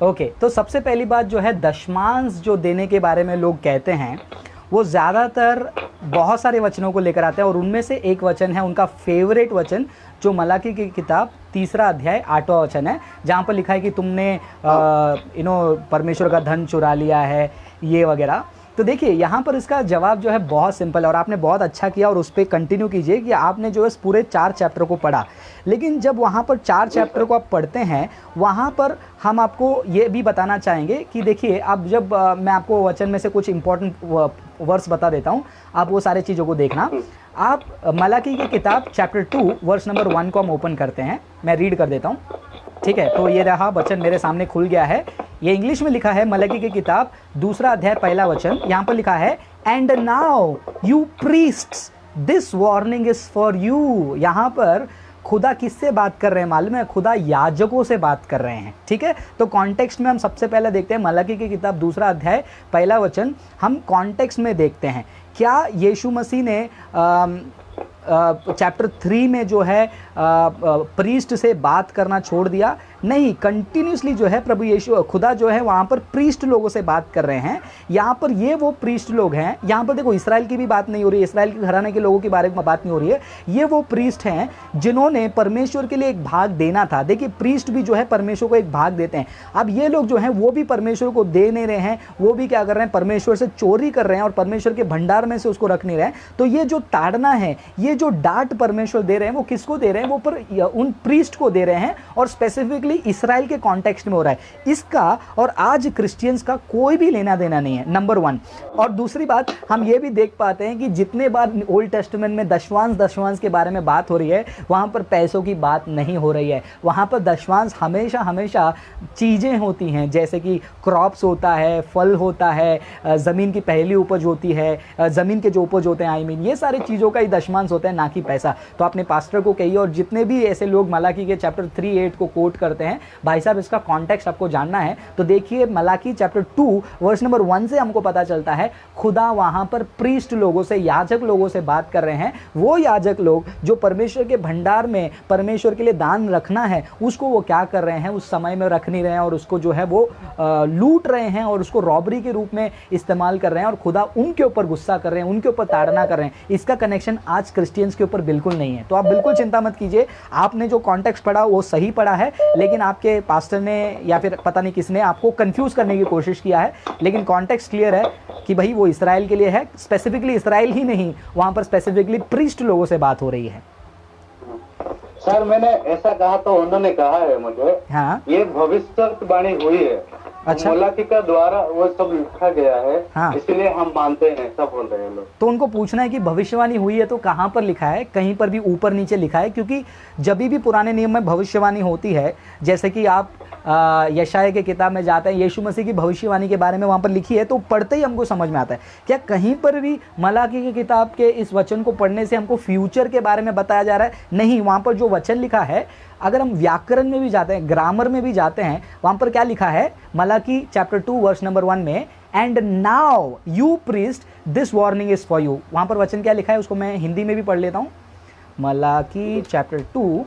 Okay, तो सबसे पहली बात जो है दशमांश जो देने के बारे में लोग कहते हैं वो ज़्यादातर बहुत सारे वचनों को लेकर आते हैं, और उनमें से एक वचन है उनका फेवरेट वचन जो मलाकी की किताब 3 अध्याय 8वां वचन है, जहाँ पर लिखा है कि तुमने परमेश्वर का धन चुरा लिया है, ये वगैरह। तो देखिए यहाँ पर इसका जवाब जो है बहुत सिंपल है, और आपने बहुत अच्छा किया और उस पर कंटिन्यू कीजिए कि आपने जो है पूरे 4 चैप्टर को पढ़ा। लेकिन जब वहाँ पर 4 चैप्टर को आप पढ़ते हैं, वहाँ पर हम आपको ये भी बताना चाहेंगे कि देखिए अब जब मैं आपको वचन में से कुछ इंपॉर्टेंट वर्स बता देता हूँ, आप वो सारे चीज़ों को देखना। आप मलाकी की किताब चैप्टर 2 वर्स नंबर 1 को हम ओपन करते हैं, मैं रीड कर देता हूँ, ठीक है। तो ये रहा वचन मेरे सामने खुल गया है, ये इंग्लिश में लिखा है, मलाकी की किताब 2 अध्याय 1 वचन। यहाँ पर लिखा है and now you priests this warning is for you. यहाँ पर खुदा किससे बात कर रहे हैं मालूम है? खुदा याजकों से बात कर रहे हैं, ठीक है। तो कॉन्टेक्स्ट में हम सबसे पहले देखते हैं मलाकी की किताब 2 अध्याय 1 वचन, हम कॉन्टेक्स्ट में देखते हैं। क्या यीशु मसीह ने चैप्टर 3 में जो है प्रीस्ट से बात करना छोड़ दिया? नहीं, कंटिन्यूसली जो है प्रभु यीशु खुदा जो है वहाँ पर प्रीस्ट लोगों से बात कर रहे हैं। यहाँ पर ये वो प्रीस्ट लोग हैं, यहाँ पर देखो इसराइल की भी बात नहीं हो रही है, इसराइल के घराने के लोगों के बारे में बात नहीं हो रही है, ये वो प्रीस्ट हैं जिन्होंने परमेश्वर के लिए एक भाग देना था। देखिए प्रीस्ट भी जो है परमेश्वर को एक भाग देते हैं। अब ये लोग जो हैं वो भी परमेश्वर को दे नहीं रहे हैं, वो भी क्या कर रहे हैं? परमेश्वर से चोरी कर रहे हैं और परमेश्वर के भंडार में से उसको रख नहीं रहे हैं। तो ये जो ताड़ना है, ये जो डांट परमेश्वर दे रहे हैं, वो किसको दे रहे हैं? वो पर उन प्रीस्ट को दे रहे हैं, और स्पेसिफिकली इसराइल के कॉन्टेक्स्ट में हो रहा है। इसका और आज क्रिश्चियंस का कोई भी लेना देना नहीं है, नंबर 1। और दूसरी बात हम ये भी देख पाते हैं कि जितने बार ओल्ड टेस्टामेंट में दशवांश के बारे में बात हो रही है, वहाँ पर पैसों की बात नहीं हो रही है। वहाँ पर दशवांश हमेशा चीज़ें होती हैं, जैसे कि क्रॉप्स होता है, फल होता है, ज़मीन की पहली उपज होती है, ज़मीन के जो उपज होते हैं, ये सारी चीज़ों का ही दशमांश होता है, ना कि पैसा। तो अपने पास्टर को कहिए, और जितने भी ऐसे लोग मलाकी के चैप्टर 3:8 को कोट करते हैं, भाई साहब इसका कॉन्टेक्स्ट आपको जानना है। तो देखिए मलाकी चैप्टर 2 वर्स नंबर 1 से हमको पता चलता है खुदा वहां पर प्रीस्ट लोगों से, याजक लोगों से बात कर रहे हैं। वो याजक लोग जो परमेश्वर के भंडार में परमेश्वर के लिए दान रखना है, उसको वो क्या कर रहे हैं? उस समय में रख नहीं रहे हैं, और उसको जो है वो लूट रहे हैं, और उसको रॉबरी के रूप में इस्तेमाल कर रहे हैं, और खुदा उनके ऊपर गुस्सा कर रहे हैं, उनके ऊपर ताड़ना कर रहे हैं। इसका कनेक्शन आज क्रिश्चियंस के ऊपर बिल्कुल नहीं है। तो आप बिल्कुल चिंता मत कीजिए, आपने जो कॉन्टेक्स्ट पढ़ा वो सही पढ़ा है, लेकिन आपके पास्टर ने या फिर पता नहीं किसने आपको कंफ्यूज करने की कोशिश किया है। लेकिन कॉन्टेक्स्ट क्लियर है कि भाई वो इसराइल के लिए है, स्पेसिफिकली इसराइल ही नहीं, वहां पर स्पेसिफिकली प्रीस्ट लोगों से बात हो रही है। सर मैंने ऐसा कहा तो उन्होंने कहा है मुझे, हाँ, ये भविष्यवाणी हुई है, अच्छा, मलाकी का द्वारा वो सब लिखा गया है, हाँ, इसलिए हम मानते हैं, सब बोल रहे हैं लोग। तो उनको पूछना है कि भविष्यवाणी हुई है तो कहाँ पर लिखा है? कहीं पर भी ऊपर नीचे लिखा है? क्योंकि जब भी पुराने नियम में भविष्यवाणी होती है, जैसे कि आप यशाया के किताब में जाते हैं, यीशु मसीह की भविष्यवाणी के बारे में वहाँ पर लिखी है, तो पढ़ते ही हमको समझ में आता है। क्या कहीं पर भी मलाकी की किताब के इस वचन को पढ़ने से हमको फ्यूचर के बारे में बताया जा रहा है? नहीं, वहाँ पर जो वचन लिखा है, अगर हम व्याकरण में भी जाते हैं, ग्रामर में भी जाते हैं, वहाँ पर क्या लिखा है? मलाकी चैप्टर 2 वर्स नंबर 1 में, and now you priest this warning is for you. वहाँ पर वचन क्या लिखा है उसको मैं हिंदी में भी पढ़ लेता हूँ। मलाकी चैप्टर 2,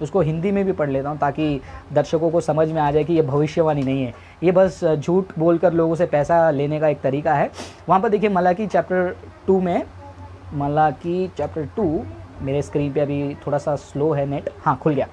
उसको हिंदी में भी पढ़ लेता हूँ ताकि दर्शकों को समझ में आ जाए कि ये भविष्यवाणी नहीं है, ये बस झूठ बोलकर लोगों से पैसा लेने का एक तरीका है। वहाँ पर देखिए मलाकी चैप्टर 2 में, मलाकी चैप्टर 2, मेरे स्क्रीन पे अभी थोड़ा सा स्लो है नेट, हाँ खुल गया।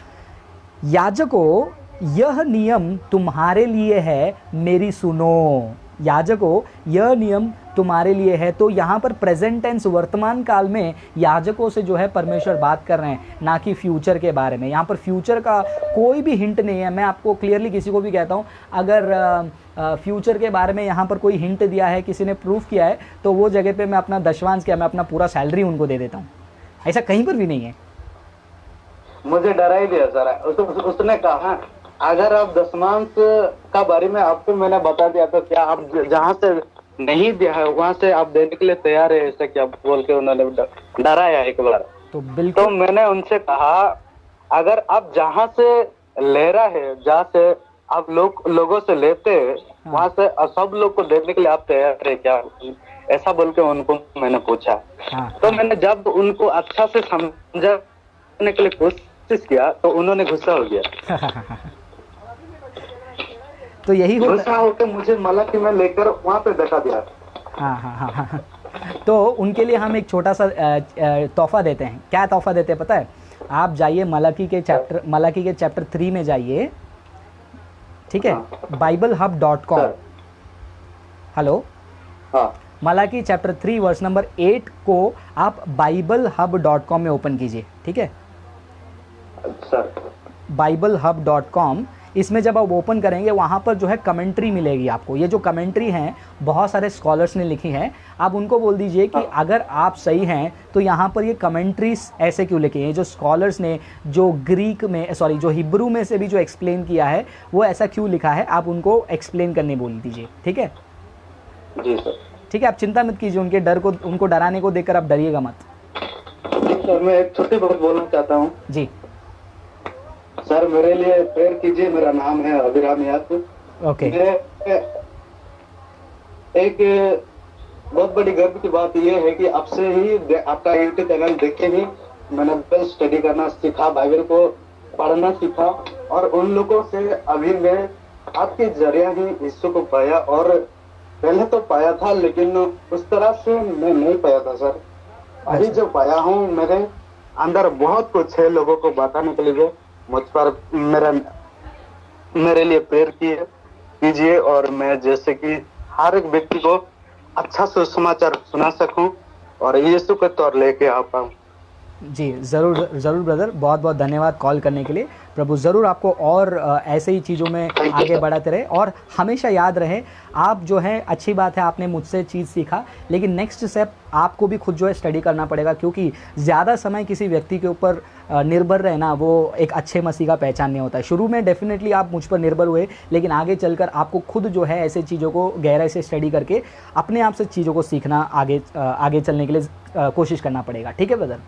याजकों यह नियम तुम्हारे लिए है, मेरी सुनो। याजकों यह नियम तुम्हारे लिए है। तो यहाँ पर प्रेजेंट टेंस, वर्तमान काल में याजकों से जो है परमेश्वर बात कर रहे हैं, ना कि फ्यूचर के बारे में। यहाँ पर फ्यूचर का कोई भी हिंट नहीं है। मैं आपको क्लियरली किसी को भी कहता हूँ, अगर फ्यूचर के बारे में यहाँ पर कोई हिंट दिया है, किसी ने प्रूफ किया है, तो वो जगह पे मैं अपना दशवांश क्या, मैं अपना पूरा सैलरी उनको दे देता हूँ। ऐसा कहीं पर भी नहीं है। मुझे डरा ही दिया सर, उसने कहा अगर आप दशमांश का बारे में आपको मैंने बता दिया तो क्या आप जहाँ से नहीं दिया है वहाँ से आप देने के लिए तैयार है, ऐसा क्या बोल के उन्होंने डराया एक बार। तो बिल्कुल, तो मैंने उनसे कहा अगर आप जहाँ से ले रहा है, जहाँ से आप लोगों से लेते हैं, हाँ, वहाँ से सब लोग को देने के लिए आप तैयार है क्या, ऐसा बोल के उनको मैंने पूछा। हाँ, तो मैंने जब उनको अच्छा से समझाने के लिए कोशिश किया तो उन्होंने गुस्सा हो गया। तो यही होता दूसरा होकर मुझे मलाकी में लेकर वहाँ पे बैठा दिया। हाँ हाँ हाँ हाँ हाँ। तो उनके लिए हम एक छोटा सा तोहफा देते हैं। क्या तोहफा देते हैं पता है? आप जाइए मलाकी के चैप्टर 3 में जाइए, ठीक है? BibleHub.com। हेलो, हाँ मलाकी चैप्टर 3 वर्स नंबर 8 को आप BibleHub.com में ओपन कीजिए, ठीक है? सर BibleHub.com, इसमें जब आप ओपन करेंगे वहाँ पर जो है कमेंट्री मिलेगी आपको। ये जो कमेंट्री हैं बहुत सारे स्कॉलर्स ने लिखी हैं। आप उनको बोल दीजिए कि अगर आप सही हैं तो यहाँ पर ये कमेंट्रीज ऐसे क्यों लिखी हैं। जो स्कॉलर्स ने जो ग्रीक में जो हिब्रू में से भी जो एक्सप्लेन किया है वो ऐसा क्यों लिखा है, आप उनको एक्सप्लेन करने बोल दीजिए, ठीक है? जी सर। ठीक है, आप चिंता मत कीजिए, उनके डर को, उनको डराने को देखकर आप डरिएगा मत। सर मैं एक छोटी बात बोलना चाहता हूँ। जी सर मेरे लिए प्रेयर कीजिए। मेरा नाम है अभिराम यादव। ओके। एक बहुत बड़ी गर्व की बात यह है कि आपसे ही, आपका यूट्यूब चैनल देख के ही मैंने बाइबल स्टडी करना सीखा, बाइबल को पढ़ना सीखा, और उन लोगों से अभी मैं आपके जरिए ही यीशु को पाया। और पहले तो पाया था लेकिन उस तरह से मैं नहीं पाया था सर। अभी जो पाया हूँ मेरे अंदर बहुत कुछ है लोगों को बताने के लिए। मुझ पर मेरे लिए प्रेयर कीजिए और मैं जैसे कि हर एक व्यक्ति को अच्छा सुसमाचार सुना सकूं और यीशु के तौर लेके आ पाऊं। जी ज़रूर ज़रूर ब्रदर, बहुत बहुत धन्यवाद कॉल करने के लिए। प्रभु ज़रूर आपको और ऐसे ही चीज़ों में आगे बढ़ाते रहे। और हमेशा याद रहे, आप जो है, अच्छी बात है आपने मुझसे चीज़ सीखा, लेकिन नेक्स्ट स्टेप आपको भी खुद जो है स्टडी करना पड़ेगा, क्योंकि ज़्यादा समय किसी व्यक्ति के ऊपर निर्भर रहना वो एक अच्छे मसीह का पहचान नहीं होता है। शुरू में डेफिनेटली आप मुझ पर निर्भर हुए, लेकिन आगे चलकर आपको खुद जो है ऐसे चीज़ों को गहराई से स्टडी करके अपने आप से चीज़ों को सीखना, आगे चलने के लिए कोशिश करना पड़ेगा। ठीक है ब्रदर?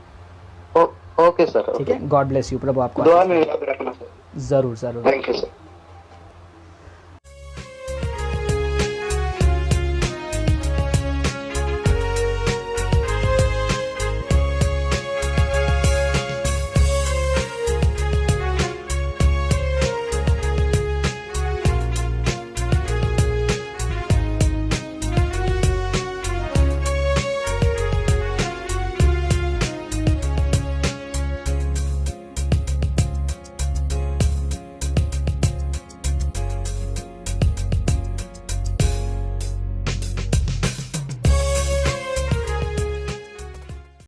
Okay sir. ठीक है, गॉड ब्लेस यू। प्रभु आपको दुआ में याद रखना सर। ज़रूर ज़रूर। Thank you sir.